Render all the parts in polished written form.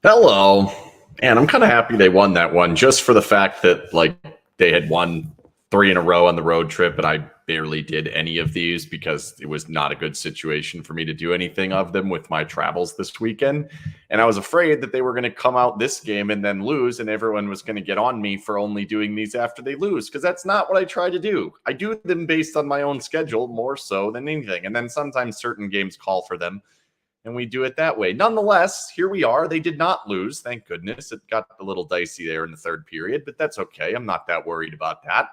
Hello. And I'm kind of happy they won that one just for the fact that they had won three in a row on the road trip and I barely did any of these because it was not a good situation for me to do anything of them with my travels this weekend. And I was afraid that they were going to come out this game and then lose and everyone was going to get on me for only doing these after they lose because that's not what I try to do. I do them based on my own schedule more so than anything. And then sometimes certain games call for them and we do it that way. Nonetheless, here we are. They did not lose, thank goodness. It got a little dicey there in the third period, but that's okay. I'm not that worried about that.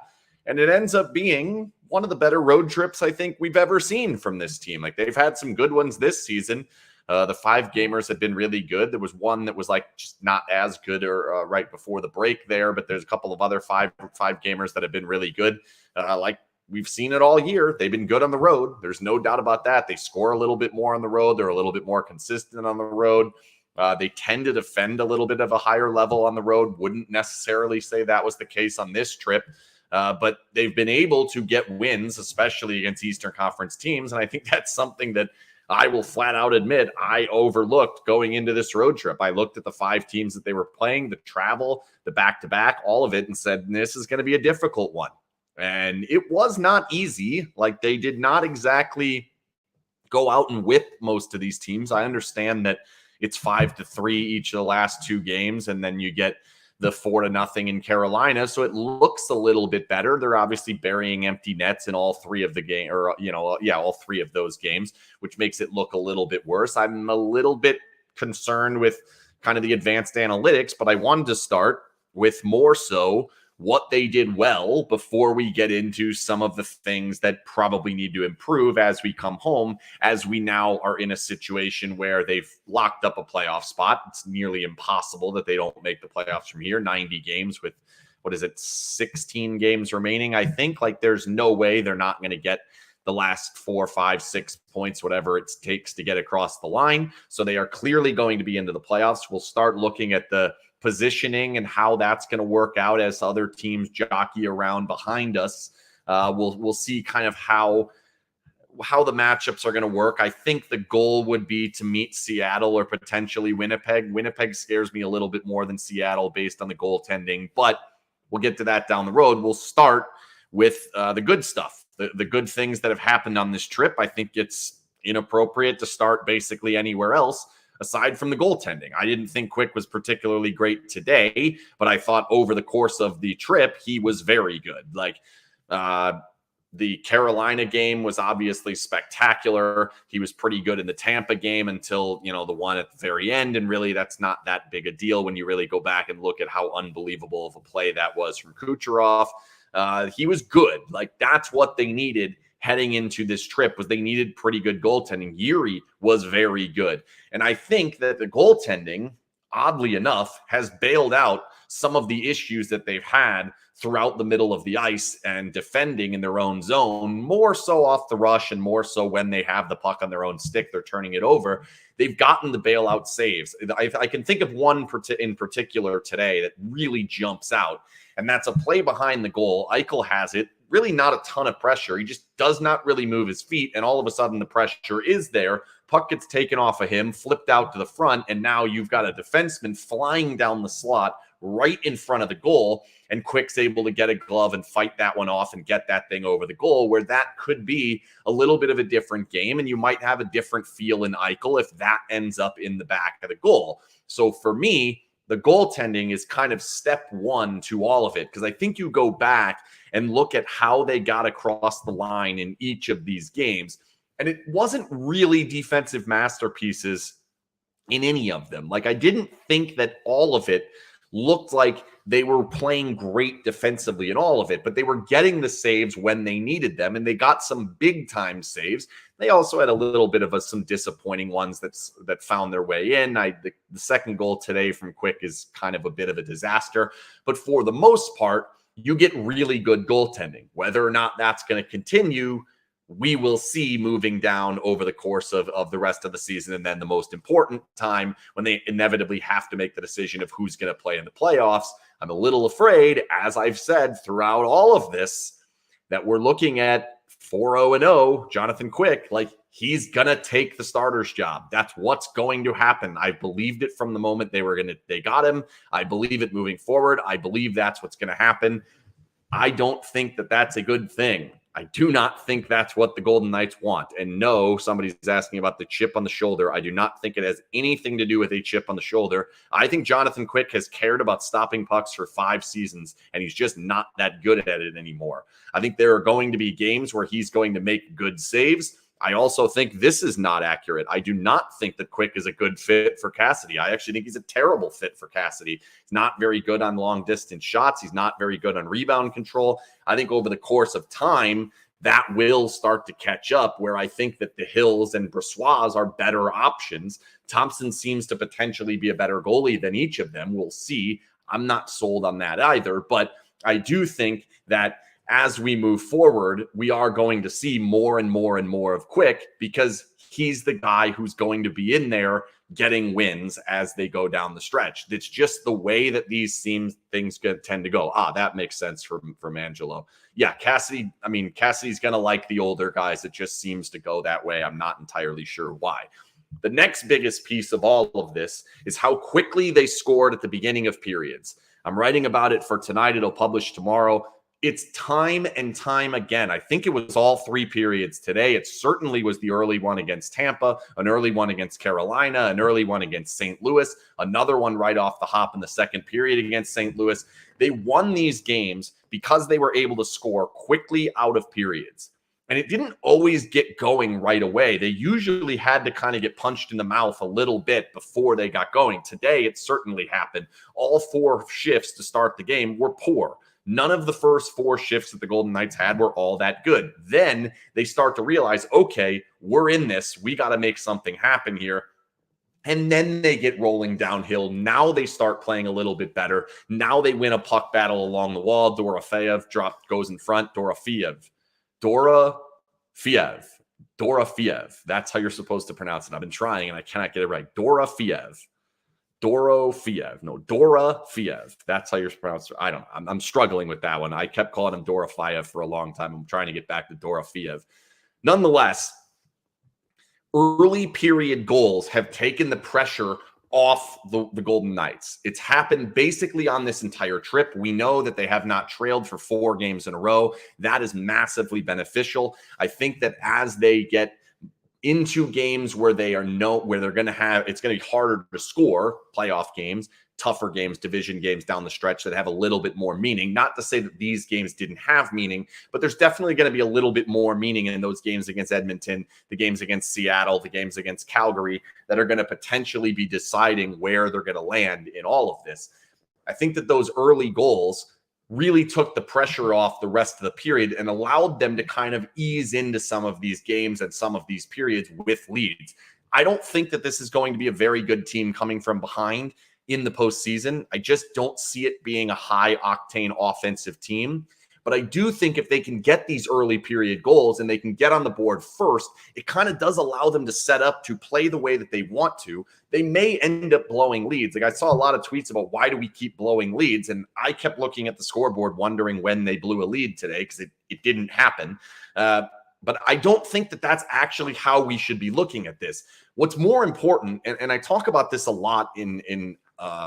And it ends up being one of the better road trips I think we've ever seen from this team. Like they've had some good ones this season. The 5-gamers have been really good. There was one that was like just not as good or right before the break there, but there's a couple of other five gamers that have been really good. Like we've seen it all year. They've been good on the road. There's no doubt about that. They score a little bit more on the road. They're a little bit more consistent on the road. They tend to defend a little bit of a higher level on the road. Wouldn't necessarily say that was the case on this trip, but they've been able to get wins, especially against Eastern Conference teams. And I think that's something that I will flat out admit I overlooked going into this road trip. I looked at the 5 teams that they were playing, the travel, the back-to-back, all of it, and said, this is going to be a difficult one. And it was not easy. Like they did not exactly go out and whip most of these teams. I understand that it's 5-3 each of the last 2 games, and then you get the 4-0 in Carolina. So it looks a little bit better. They're obviously burying empty nets in all 3 of the game, or all 3 of those games, which makes it look a little bit worse. I'm a little bit concerned with kind of the advanced analytics, but I wanted to start with more so what they did well before we get into some of the things that probably need to improve as we come home, as we now are in a situation where they've locked up a playoff spot. It's nearly impossible that they don't make the playoffs from here. 90 games with, 16 games remaining, I think. Like there's no way they're not going to get the last 4, 5, 6 points, whatever it takes to get across the line. So they are clearly going to be into the playoffs. We'll start looking at the positioning and how that's going to work out as other teams jockey around behind us. We'll see kind of how the matchups are going to work. I think the goal would be to meet Seattle or potentially Winnipeg. Winnipeg scares me a little bit more than Seattle based on the goaltending, but we'll get to that down the road. We'll start with the good stuff, the good things that have happened on this trip. I think it's inappropriate to start basically anywhere else aside from the goaltending. I didn't think Quick was particularly great today, but I thought over the course of the trip, he was very good. Like the Carolina game was obviously spectacular. He was pretty good in the Tampa game until, the one at the very end. And really, that's not that big a deal when you really go back and look at how unbelievable of a play that was from Kucherov. He was good. Like that's what they needed heading into this trip, was they needed pretty good goaltending. Yuri was very good. And I think that the goaltending, oddly enough, has bailed out some of the issues that they've had throughout the middle of the ice and defending in their own zone, more so off the rush and more so when they have the puck on their own stick, they're turning it over. They've gotten the bailout saves. I can think of one in particular today that really jumps out, and that's a play behind the goal. Eichel has it. Really not a ton of pressure. He just does not really move his feet, and all of a sudden the pressure is there. Puck gets taken off of him, flipped out to the front, and now you've got a defenseman flying down the slot right in front of the goal, and Quick's able to get a glove and fight that one off and get that thing over the goal, where that could be a little bit of a different game, and you might have a different feel in Eichel if that ends up in the back of the goal. So for me, the goaltending is kind of step one to all of it, because I think you go back and look at how they got across the line in each of these games, and it wasn't really defensive masterpieces in any of them. Like I didn't think that all of it looked like they were playing great defensively in all of it, but they were getting the saves when they needed them, and they got some big time saves. They also had a little bit of some disappointing ones that found their way in. The second goal today from Quick is kind of a bit of a disaster, but for the most part, you get really good goaltending. Whether or not that's going to continue, we will see moving down over the course of the rest of the season. And then the most important time when they inevitably have to make the decision of who's going to play in the playoffs. I'm a little afraid, as I've said throughout all of this, that we're looking at 4-0-0, Jonathan Quick, like he's going to take the starter's job. That's what's going to happen. I believed it from the moment they got him. I believe it moving forward. I believe that's what's going to happen. I don't think that that's a good thing. I do not think that's what the Golden Knights want. And no, somebody's asking about the chip on the shoulder. I do not think it has anything to do with a chip on the shoulder. I think Jonathan Quick has cared about stopping pucks for 5 seasons, and he's just not that good at it anymore. I think there are going to be games where he's going to make good saves. I also think this is not accurate. I do not think that Quick is a good fit for Cassidy. I actually think he's a terrible fit for Cassidy. He's not very good on long distance shots. He's not very good on rebound control. I think over the course of time, that will start to catch up, where I think that the Hills and Brossois are better options. Thompson seems to potentially be a better goalie than each of them. We'll see. I'm not sold on that either, but I do think that as we move forward, we are going to see more and more and more of Quick, because he's the guy who's going to be in there getting wins as they go down the stretch. It's just the way that these things tend to go. That makes sense from Angelo. Yeah, Cassidy's going to like the older guys. It just seems to go that way. I'm not entirely sure why. The next biggest piece of all of this is how quickly they scored at the beginning of periods. I'm writing about it for tonight. It'll publish tomorrow. It's time and time again. I think it was all 3 periods today. It certainly was the early one against Tampa, an early one against Carolina, an early one against St. Louis, another one right off the hop in the second period against St. Louis. They won these games because they were able to score quickly out of periods. And it didn't always get going right away. They usually had to kind of get punched in the mouth a little bit before they got going. Today, it certainly happened. All 4 shifts to start the game were poor. None of the first 4 shifts that the Golden Knights had were all that good. Then they start to realize, okay, we're in this. We got to make something happen here. And then they get rolling downhill. Now they start playing a little bit better. Now they win a puck battle along the wall. Dorofeyev goes in front. Dorofeyev. That's how you're supposed to pronounce it. I've been trying and I cannot get it right. Dorofeyev. That's how you're pronounced. I don't know. I'm struggling with that one. I kept calling him Dorofeyev for a long time. I'm trying to get back to Dorofeyev. Nonetheless, early period goals have taken the pressure off the Golden Knights. It's happened basically on this entire trip. We know that they have not trailed for 4 games in a row. That is massively beneficial. I think that as they get into games where they're going to have, it's going to be harder to score, playoff games, tougher games, division games down the stretch that have a little bit more meaning. Not to say that these games didn't have meaning, but there's definitely going to be a little bit more meaning in those games against Edmonton, the games against Seattle, the games against Calgary that are going to potentially be deciding where they're going to land in all of this. I think that those early goals really took the pressure off the rest of the period and allowed them to kind of ease into some of these games and some of these periods with leads. I don't think that this is going to be a very good team coming from behind in the postseason. I just don't see it being a high-octane offensive team. But I do think if they can get these early period goals and they can get on the board first, it kind of does allow them to set up to play the way that they want to. They may end up blowing leads. Like I saw a lot of tweets about why do we keep blowing leads? And I kept looking at the scoreboard wondering when they blew a lead today because it didn't happen. But I don't think that that's actually how we should be looking at this. What's more important, and I talk about this a lot in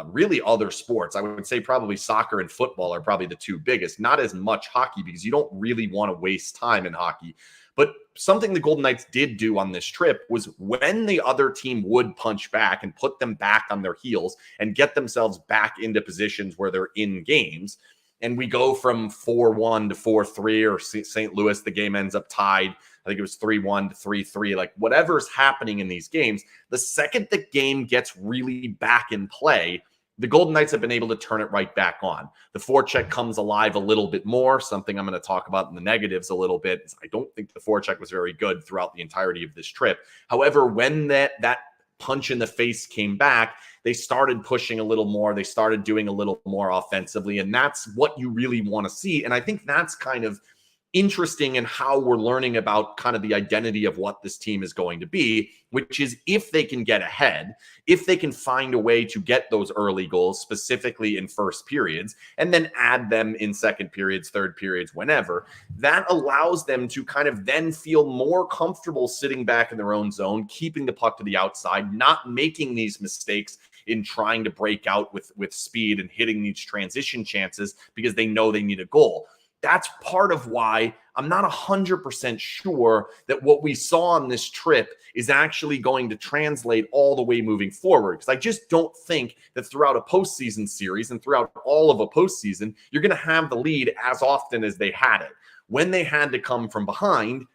really other sports. I would say probably soccer and football are probably the 2 biggest, not as much hockey because you don't really want to waste time in hockey. But something the Golden Knights did do on this trip was when the other team would punch back and put them back on their heels and get themselves back into positions where they're in games. And we go from 4-1 to 4-3, or St. Louis, the game ends up tied. I think it was 3-1 to 3-3, like whatever's happening in these games, the second the game gets really back in play, the Golden Knights have been able to turn it right back on. The forecheck comes alive a little bit more, something I'm going to talk about in the negatives a little bit. I don't think the forecheck was very good throughout the entirety of this trip. However, when that punch in the face came back, they started pushing a little more. They started doing a little more offensively, and that's what you really want to see. And I think that's kind of interesting in how we're learning about kind of the identity of what this team is going to be, which is if they can get ahead, if they can find a way to get those early goals, specifically in first periods, and then add them in second periods, third periods, whenever, that allows them to kind of then feel more comfortable sitting back in their own zone, keeping the puck to the outside, not making these mistakes in trying to break out with speed and hitting these transition chances because they know they need a goal. That's part of why I'm not 100% sure that what we saw on this trip is actually going to translate all the way moving forward. Because I just don't think that throughout a postseason series and throughout all of a postseason, you're going to have the lead as often as they had it. When they had to come from behind,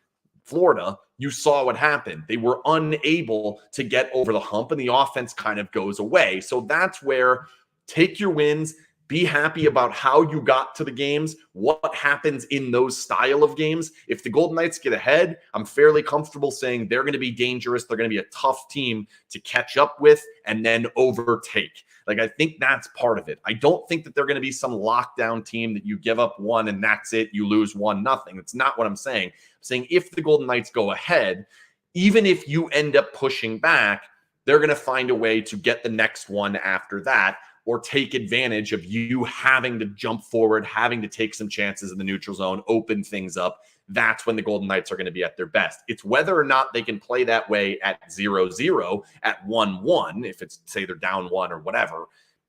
Florida, you saw what happened. They were unable to get over the hump and the offense kind of goes away. So that's where take your wins. Be happy about how you got to the games, what happens in those style of games. If the Golden Knights get ahead, I'm fairly comfortable saying they're going to be dangerous. They're going to be a tough team to catch up with and then overtake. Like, I think that's part of it. I don't think that they're going to be some lockdown team that you give up one and that's it. You lose 1-0. It's not what I'm saying. I'm saying if the Golden Knights go ahead, even if you end up pushing back, they're going to find a way to get the next one after that, or take advantage of you having to jump forward, having to take some chances in the neutral zone, open things up. That's when the Golden Knights are going to be at their best. It's whether or not they can play that way at 0-0, at 1-1, if it's, say, they're down 1 or whatever.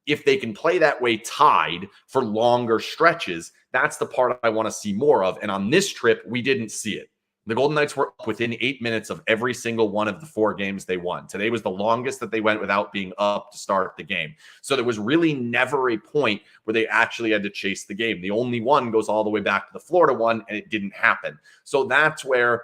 If they can play that way tied for longer stretches, that's the part I want to see more of. And on this trip, we didn't see it. The Golden Knights were up within 8 minutes of every single one of the 4 games they won. Today was the longest that they went without being up to start the game. So there was really never a point where they actually had to chase the game. The only one goes all the way back to the Florida one, and it didn't happen. So that's where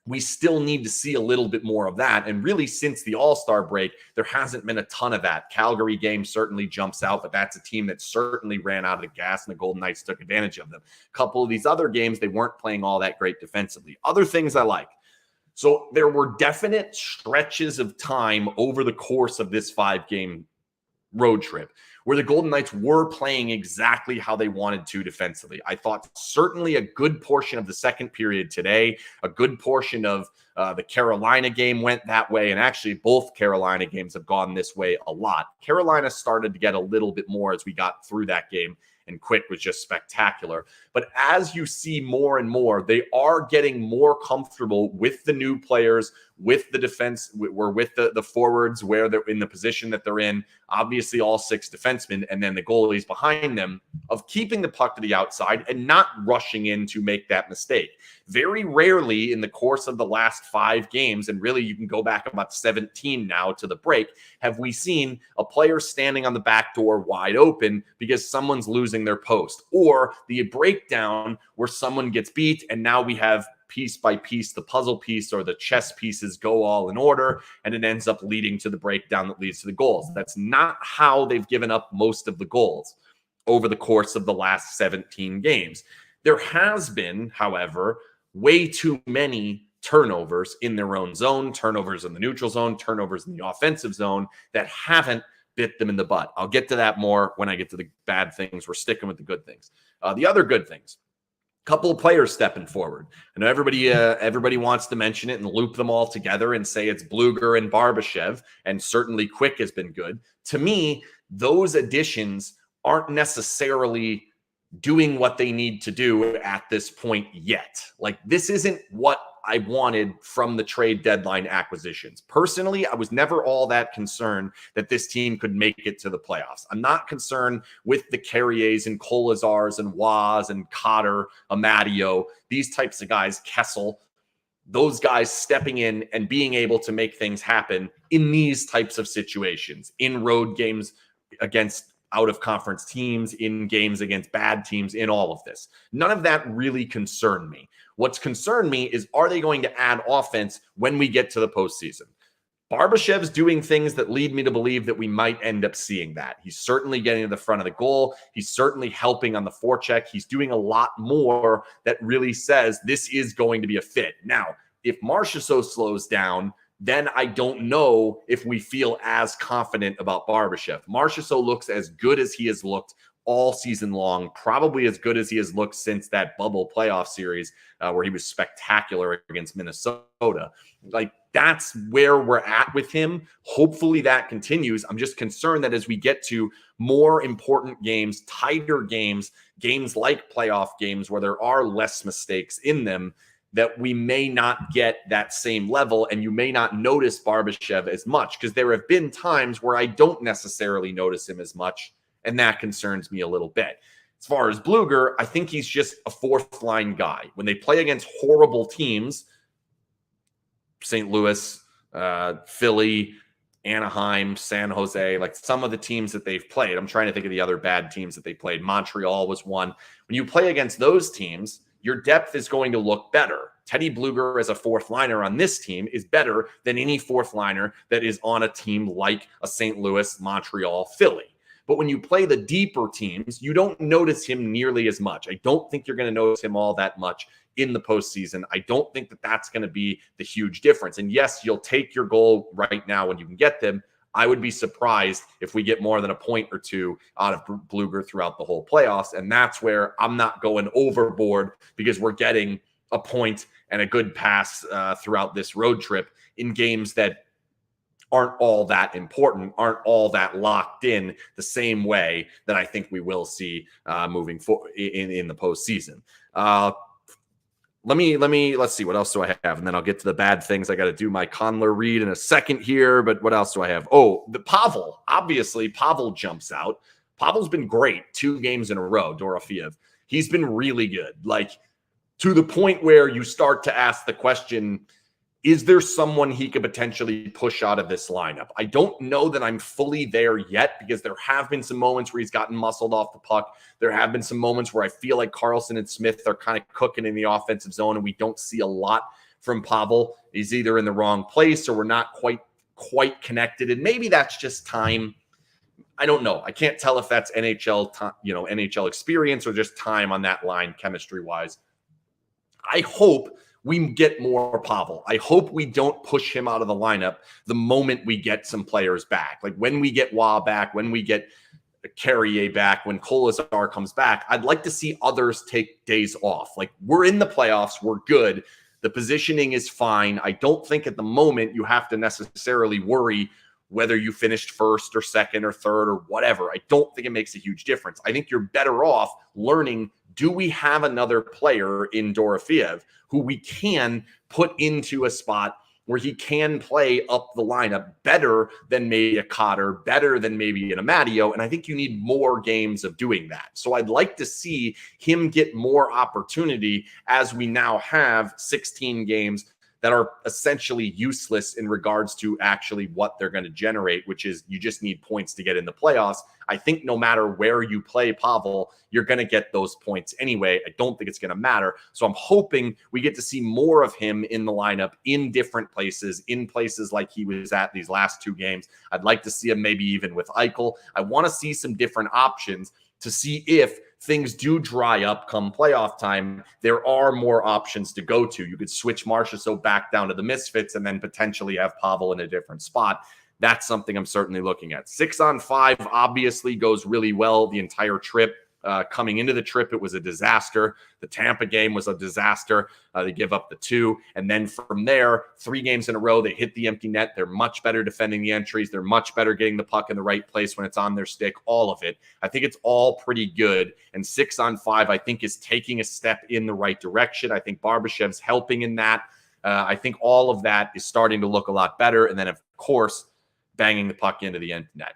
we still need to see a little bit more of that. And really, since the All-Star break, there hasn't been a ton of that. Calgary game certainly jumps out, but that's a team that certainly ran out of the gas, and the Golden Knights took advantage of them. A couple of these other games, they weren't playing all that great defensively. Other things I like. So there were definite stretches of time over the course of this 5-game road trip where the Golden Knights were playing exactly how they wanted to defensively. I thought certainly a good portion of the second period today, a good portion of the Carolina game went that way, and actually both Carolina games have gone this way a lot. Carolina started to get a little bit more as we got through that game, and Quick was just spectacular. But as you see more and more, they are getting more comfortable with the new players, with the defense, or with the forwards where they're in the position that they're in. Obviously, all 6 defensemen and then the goalies behind them, of keeping the puck to the outside and not rushing in to make that mistake. Very rarely in the course of the last 5 games, and really you can go back about 17 now to the break, have we seen a player standing on the back door wide open because someone's losing their post, or the breakdown where someone gets beat and now we have piece by piece, the puzzle piece or the chess pieces go all in order, and it ends up leading to the breakdown that leads to the goals. That's not how they've given up most of the goals over the course of the last 17 games. There has been, however, way too many turnovers in their own zone, turnovers in the neutral zone, turnovers in the offensive zone that haven't bit them in the butt. I'll get to that more when I get to the bad things. We're sticking with the good things. The other good things. Couple of players stepping forward. I know everybody wants to mention it and loop them all together and say it's Bluger and Barbashev, and certainly Quick has been good. To me, those additions aren't necessarily doing what they need to do at this point yet. Like, this isn't what I wanted from the trade deadline acquisitions. Personally, I was never all that concerned that this team could make it to the playoffs. I'm not concerned with the Carriers and Kolazars and Waz and Cotter, Amadio, these types of guys, Kessel, those guys stepping in and being able to make things happen in these types of situations, in road games against out-of-conference teams, in games against bad teams, in all of this. None of that really concerned me. What's concerned me is, are they going to add offense when we get to the postseason? Barbashev's doing things that lead me to believe that we might end up seeing that. He's certainly getting to the front of the goal. He's certainly helping on the forecheck. He's doing a lot more that really says this is going to be a fit. Now, if Marchessault slows down, then I don't know if we feel as confident about Barbashev. Marchessault looks as good as he has looked all season long, probably as good as he has looked since that bubble playoff series where he was spectacular against Minnesota. Like, that's where we're at with him. Hopefully that continues. I'm just concerned that as we get to more important games, tighter games, games like playoff games where there are less mistakes in them, that we may not get that same level, and you may not notice Barbashev as much, because there have been times where I don't necessarily notice him as much, and that concerns me a little bit. As far as Bluger, I think he's just a fourth line guy. When they play against horrible teams, St. Louis, Philly, Anaheim, San Jose, like some of the teams that they've played. I'm trying to think of the other bad teams that they played. Montreal was one. When you play against those teams, your depth is going to look better. Teddy Bluger as a fourth liner on this team is better than any fourth liner that is on a team like a St. Louis, Montreal, Philly. But when you play the deeper teams, you don't notice him nearly as much. I don't think you're going to notice him all that much in the postseason. I don't think that that's going to be the huge difference. And yes, you'll take your goal right now when you can get them. I would be surprised if we get more than a point or two out of Bluger throughout the whole playoffs. And that's where I'm not going overboard, because we're getting a point and a good pass throughout this road trip in games that aren't all that important, aren't all that locked in the same way that I think we will see moving forward in the postseason. Let's see, what else do I have? And then I'll get to the bad things. I got to do my Conler read in a second here, but what else do I have? Oh, the Pavel. Obviously, Pavel jumps out. Pavel's been great 2 games in a row, Dorofeev. He's been really good, like to the point where you start to ask the question, is there someone he could potentially push out of this lineup? I don't know that I'm fully there yet, because there have been some moments where he's gotten muscled off the puck. There have been some moments where I feel like Carlson and Smith are kind of cooking in the offensive zone, and we don't see a lot from Pavel. He's either in the wrong place or we're not quite connected. And maybe that's just time. I don't know. I can't tell if that's NHL time, NHL experience, or just time on that line chemistry wise. I hope we get more Pavel. I hope we don't push him out of the lineup the moment we get some players back. Like when we get Wah back, when we get Carrier back, when Kolesar comes back, I'd like to see others take days off. Like, we're in the playoffs. We're good. The positioning is fine. I don't think at the moment you have to necessarily worry whether you finished first or second or third or whatever. I don't think it makes a huge difference. I think you're better off learning, do we have another player in Dorofeev who we can put into a spot where he can play up the lineup better than maybe a Cotter, better than maybe an Amadio? And I think you need more games of doing that. So I'd like to see him get more opportunity, as we now have 16 games that are essentially useless in regards to actually what they're going to generate, which is you just need points to get in the playoffs. I think no matter where you play Pavel, you're going to get those points anyway. I don't think it's going to matter. So I'm hoping we get to see more of him in the lineup in different places, in places like he was at these last 2 games. I'd like to see him maybe even with Eichel. I want to see some different options to see if things do dry up come playoff time. There are more options to go to. You could switch Marchessault back down to the Misfits and then potentially have Pavel in a different spot. That's something I'm certainly looking at. 6-on-5 obviously goes really well the entire trip. Coming into the trip, it was a disaster. The Tampa game was a disaster. They give up the 2. And then from there, 3 games in a row, they hit the empty net. They're much better defending the entries. They're much better getting the puck in the right place when it's on their stick, all of it. I think it's all pretty good. And 6-on-5, I think, is taking a step in the right direction. I think Barbashev's helping in that. I think all of that is starting to look a lot better. And then, of course, banging the puck into the empty net.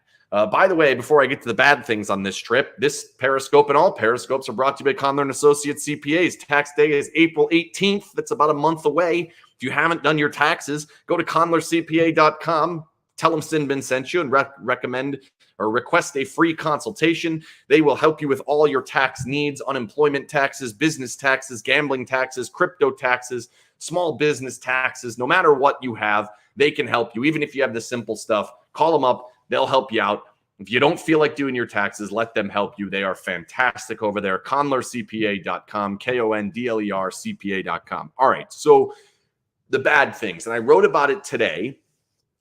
By the way, before I get to the bad things on this trip, this Periscope and all Periscopes are brought to you by Conler & Associates CPAs. Tax day is April 18th. That's about a month away. If you haven't done your taxes, go to conlercpa.com. Tell them SinBin sent you and recommend or request a free consultation. They will help you with all your tax needs: unemployment taxes, business taxes, gambling taxes, crypto taxes, small business taxes. No matter what you have, they can help you. Even if you have the simple stuff, call them up. They'll help you out. If you don't feel like doing your taxes, let them help you. They are fantastic over there. ConlerCPA.com, KONDLERCPA.com. All right, so the bad things. And I wrote about it today,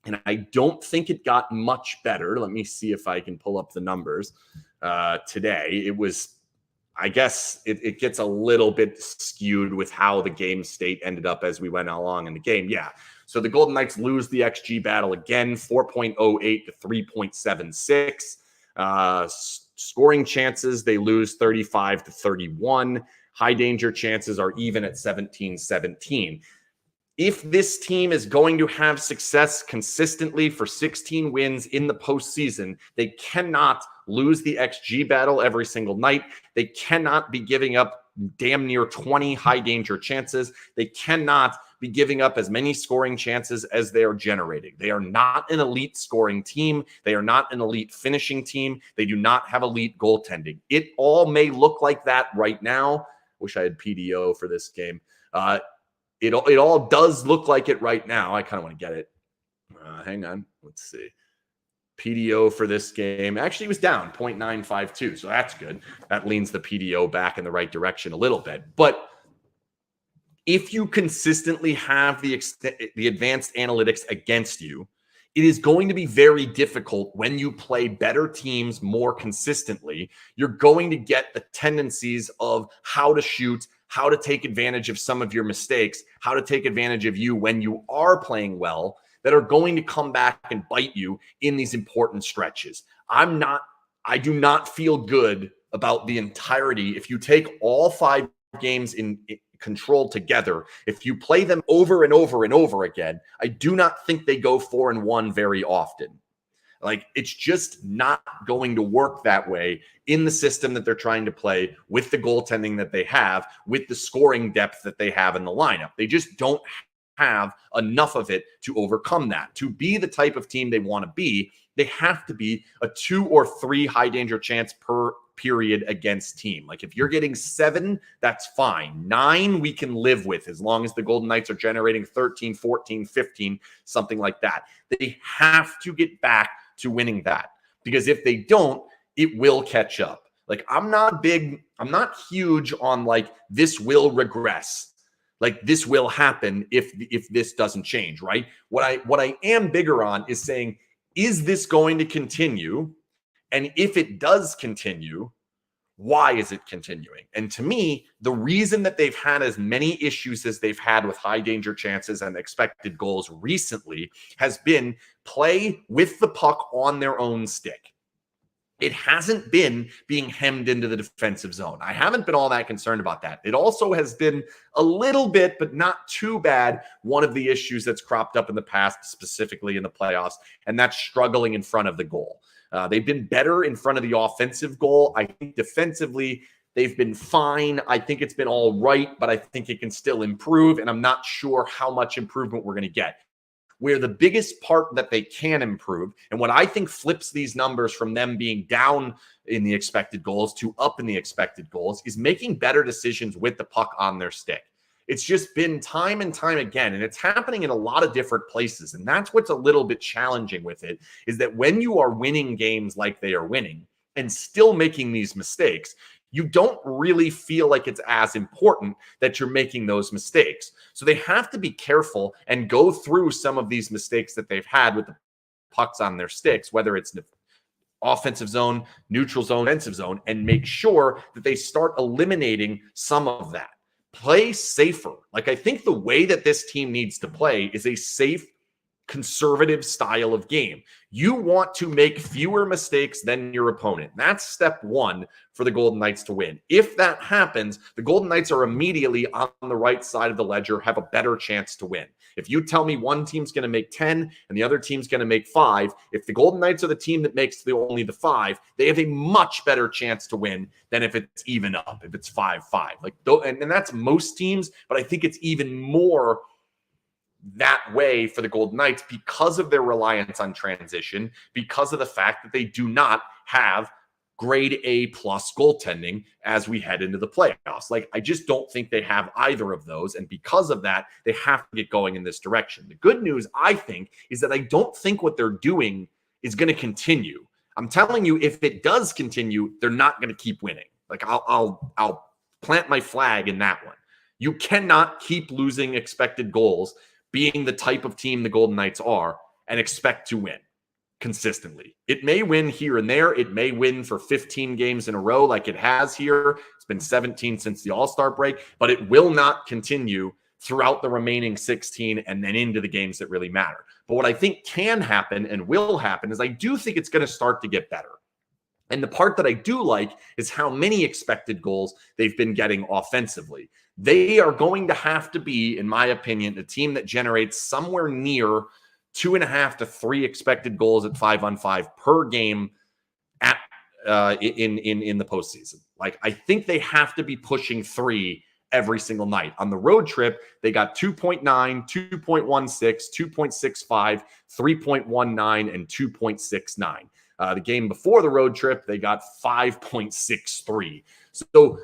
and I don't think it got much better. Let me see if I can pull up the numbers. today. It was, I guess it gets a little bit skewed with how the game state ended up as we went along in the game. Yeah. So the Golden Knights lose the XG battle again, 4.08 to 3.76. Scoring chances, they lose 35 to 31. High danger chances are even at 17-17. If this team is going to have success consistently for 16 wins in the postseason, they cannot lose the XG battle every single night. They cannot be giving up damn near 20 high danger chances. They cannot be giving up as many scoring chances as they are generating. They are not an elite scoring team. They are not an elite finishing team. They do not have elite goaltending. It all may look like that right now. Wish I had PDO for this game. It all does look like it right now. I kind of want to get it. Hang on. Let's see. PDO for this game actually was down 0.952. So that's good. That leans the PDO back in the right direction a little bit. But if you consistently have the advanced analytics against you, it is going to be very difficult when you play better teams more consistently. You're going to get the tendencies of how to shoot, how to take advantage of some of your mistakes, how to take advantage of you when you are playing well, that are going to come back and bite you in these important stretches. I do not feel good about the entirety. If you take all 5 games in control together, if you play them over and over and over again, I do not think they go 4-1 very often. Like, it's just not going to work that way in the system that they're trying to play, with the goaltending that they have, with the scoring depth that they have in the lineup. They just don't have enough of it to overcome that. To be the type of team they want to be, they have to be a 2 or 3 high danger chance per period against team. Like, if you're getting 7, that's fine. 9 we can live with, as long as the Golden Knights are generating 13, 14, 15, something like that. They have to get back to winning that, because if they don't, it will catch up. Like, I'm not huge on like, this will regress. Like, this will happen if this doesn't change, right? What I am bigger on is saying, is this going to continue? And if it does continue, why is it continuing? And to me, the reason that they've had as many issues as they've had with high danger chances and expected goals recently has been play with the puck on their own stick. It hasn't been being hemmed into the defensive zone. I haven't been all that concerned about that. It also has been a little bit, but not too bad, one of the issues that's cropped up in the past, specifically in the playoffs, and that's struggling in front of the goal. They've been better in front of the offensive goal. I think defensively, they've been fine. I think it's been all right, but I think it can still improve, and I'm not sure how much improvement we're going to get. Where the biggest part that they can improve, and what I think flips these numbers from them being down in the expected goals to up in the expected goals, is making better decisions with the puck on their stick. It's just been time and time again, and it's happening in a lot of different places. And that's what's a little bit challenging with it, is that when you are winning games like they are winning and still making these mistakes, you don't really feel like it's as important that you're making those mistakes. So they have to be careful and go through some of these mistakes that they've had with the pucks on their sticks, whether it's the offensive zone, neutral zone, defensive zone, and make sure that they start eliminating some of that. Play safer. Like, I think the way that this team needs to play is a safe, conservative style of game. You want to make fewer mistakes than your opponent. That's step 1 for the Golden Knights to win. If that happens, the Golden Knights are immediately on the right side of the ledger, have a better chance to win. If you tell me one team's going to make 10 and the other team's going to make 5, if the Golden Knights are the team that makes only the 5, they have a much better chance to win than if it's even up, if it's 5-5. Like, and that's most teams, but I think it's even more that way for the Golden Knights because of their reliance on transition, because of the fact that they do not have grade A+ goaltending as we head into the playoffs. Like, I just don't think they have either of those. And because of that, they have to get going in this direction. The good news, I think, is that I don't think what they're doing is going to continue. I'm telling you, if it does continue, they're not going to keep winning. Like, I'll plant my flag in that one. You cannot keep losing expected goals being the type of team the Golden Knights are and expect to win. consistently. It may win here and there. It may win for 15 games in a row like it has here. It's been 17 since the All-Star break, but it will not continue throughout the remaining 16 and then into the games that really matter. But what I think can happen and will happen is I do think it's going to start to get better. And the part that I do like is how many expected goals they've been getting offensively. They are going to have to be, in my opinion, a team that generates somewhere near 2.5 to 3 expected goals at 5-on-5 per game at in the postseason. Like, I think they have to be pushing 3 every single night. On the road trip, they got 2.9, 2.16, 2.65, 3.19, and 2.69. The game before the road trip, they got 5.63. So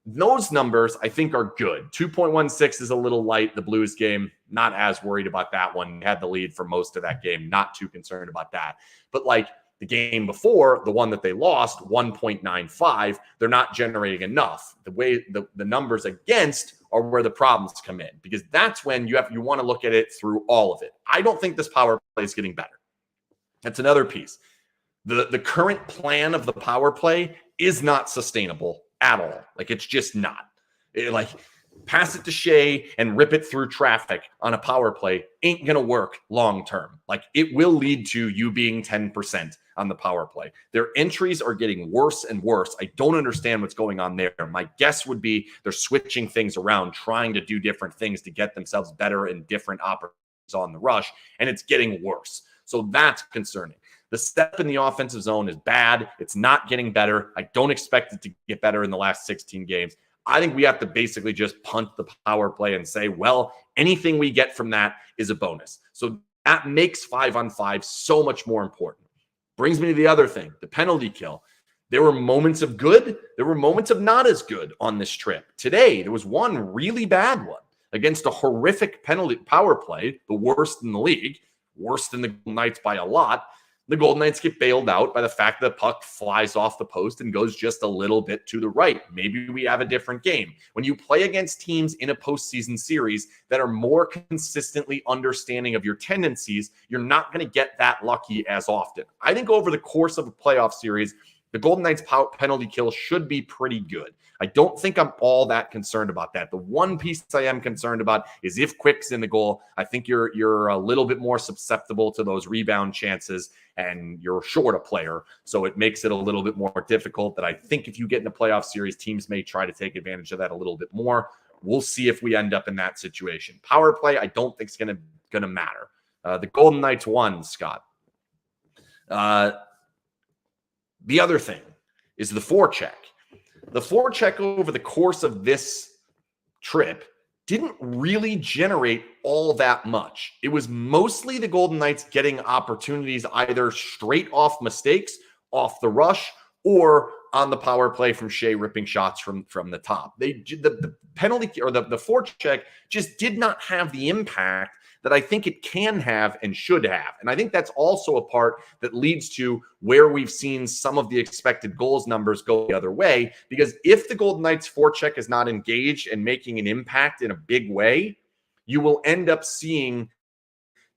those numbers, I think, are good. 2.16 is a little light. The Blues game, not as worried about that one. Had the lead for most of that game. Not too concerned about that. But like the game before, the one that they lost, 1.95, they're not generating enough. The way the numbers against are where the problems come in, because that's when you want to look at it through all of it. I don't think this power play is getting better. That's another piece. The current plan of the power play is not sustainable at all. Like, it's just not. Pass it to Shea and rip it through traffic on a power play ain't going to work long term. Like, it will lead to you being 10% on the power play. Their entries are getting worse and worse. I don't understand what's going on there. My guess would be they're switching things around, trying to do different things to get themselves better in different opportunities on the rush, and it's getting worse. So that's concerning. The step in the offensive zone is bad. It's not getting better. I don't expect it to get better in the last 16 games. I think we have to basically just punt the power play and say, well, anything we get from that is a bonus. So that makes 5-on-5 so much more important. Brings me to the other thing, the penalty kill. There were moments of good. There were moments of not as good on this trip. Today, there was one really bad one against a horrific penalty power play, the worst in the league, worse than the Golden Knights by a lot. The Golden Knights get bailed out by the fact that the puck flies off the post and goes just a little bit to the right. Maybe we have a different game. When you play against teams in a postseason series that are more consistently understanding of your tendencies, you're not going to get that lucky as often. I think over the course of a playoff series, the Golden Knights penalty kill should be pretty good. I don't think I'm all that concerned about that. The one piece I am concerned about is if Quick's in the goal. I think you're a little bit more susceptible to those rebound chances, and you're short a player, so it makes it a little bit more difficult. That I think if you get in a playoff series, teams may try to take advantage of that a little bit more. We'll see if we end up in that situation. Power play, I don't think is going to matter. The Golden Knights won, Scott. The other thing is the forecheck. The forecheck over the course of this trip didn't really generate all that much. It was mostly the Golden Knights getting opportunities either straight off mistakes, off the rush, or on the power play from Shea ripping shots from the top. The penalty or the forecheck just did not have the impact that I think it can have and should have. And I think that's also a part that leads to where we've seen some of the expected goals numbers go the other way. Because if the Golden Knights forecheck is not engaged and making an impact in a big way, you will end up seeing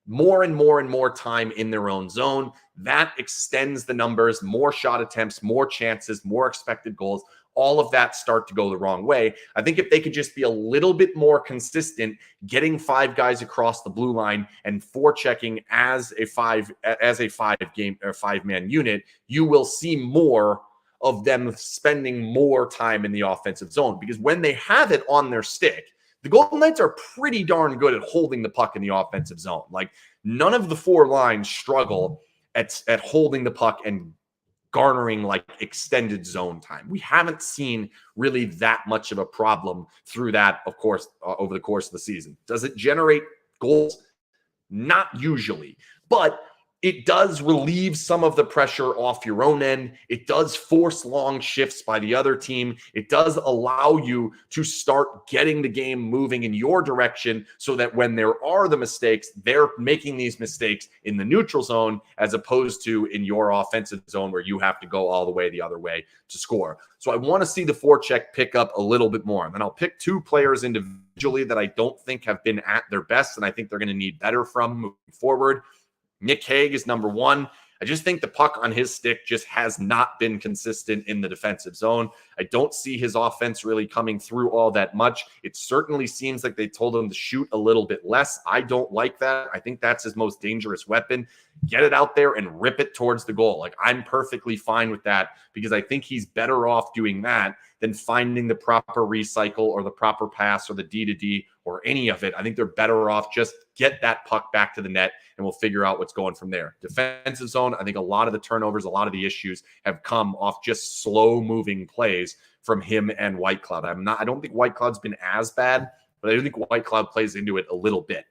more and more and more time in their own zone. That extends the numbers, more shot attempts, more chances, more expected goals. All of that start to go the wrong way. I think if they could just be a little bit more consistent, getting 5 guys across the blue line and forechecking as a 5-man unit, you will see more of them spending more time in the offensive zone. Because when they have it on their stick, the Golden Knights are pretty darn good at holding the puck in the offensive zone. Like, none of the 4 lines struggle at holding the puck and garnering like extended zone time. We haven't seen really that much of a problem through that, of course, over the course of the season. Does it generate goals? Not usually, but it does relieve some of the pressure off your own end. It does force long shifts by the other team. It does allow you to start getting the game moving in your direction so that when there are the mistakes, they're making these mistakes in the neutral zone as opposed to in your offensive zone where you have to go all the way the other way to score. So I want to see the forecheck pick up a little bit more. And then I'll pick 2 players individually that I don't think have been at their best and I think they're going to need better from moving forward. Nick Hague is number 1. I just think the puck on his stick just has not been consistent in the defensive zone. I don't see his offense really coming through all that much. It certainly seems like they told him to shoot a little bit less. I don't like that. I think that's his most dangerous weapon. Get it out there and rip it towards the goal. Like, I'm perfectly fine with that because I think he's better off doing that than finding the proper recycle or the proper pass or the D-to-D or any of it. I think they're better off just get that puck back to the net and we'll figure out what's going from there. Defensive zone, I think a lot of the turnovers, a lot of the issues have come off just slow moving plays from him and Whitecloud. I don't think Whitecloud's been as bad, but I do think Whitecloud plays into it a little bit.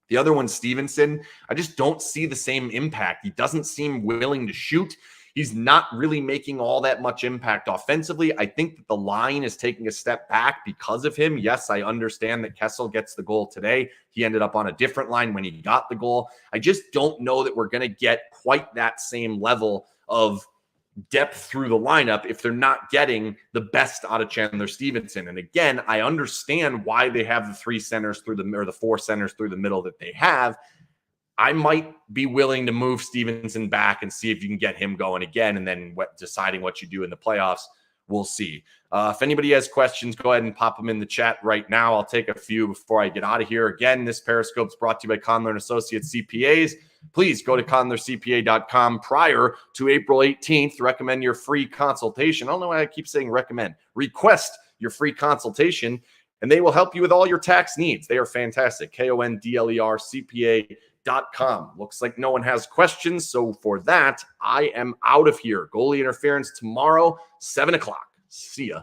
The other one, Stevenson, I just don't see the same impact. He doesn't seem willing to shoot. He's not really making all that much impact offensively. I think that the line is taking a step back because of him. Yes, I understand that Kessel gets the goal today. He ended up on a different line when he got the goal. I just don't know that we're going to get quite that same level of depth through the lineup if they're not getting the best out of Chandler Stevenson. And again, I understand why they have the 3 centers through the 4 centers through the middle that they have. I might be willing to move Stevenson back and see if you can get him going again, and then deciding what you do in the playoffs, we'll see. If anybody has questions, go ahead and pop them in the chat right now. I'll take a few before I get out of here. Again, this Periscope is brought to you by Conler & Associates CPAs. Please go to conlercpa.com prior to April 18th. Recommend your free consultation. I don't know why I keep saying recommend. Request your free consultation, and they will help you with all your tax needs. They are fantastic. KONDLERCPA.com. Looks like no one has questions. So for that, I am out of here. Goalie interference tomorrow, 7 o'clock. See ya.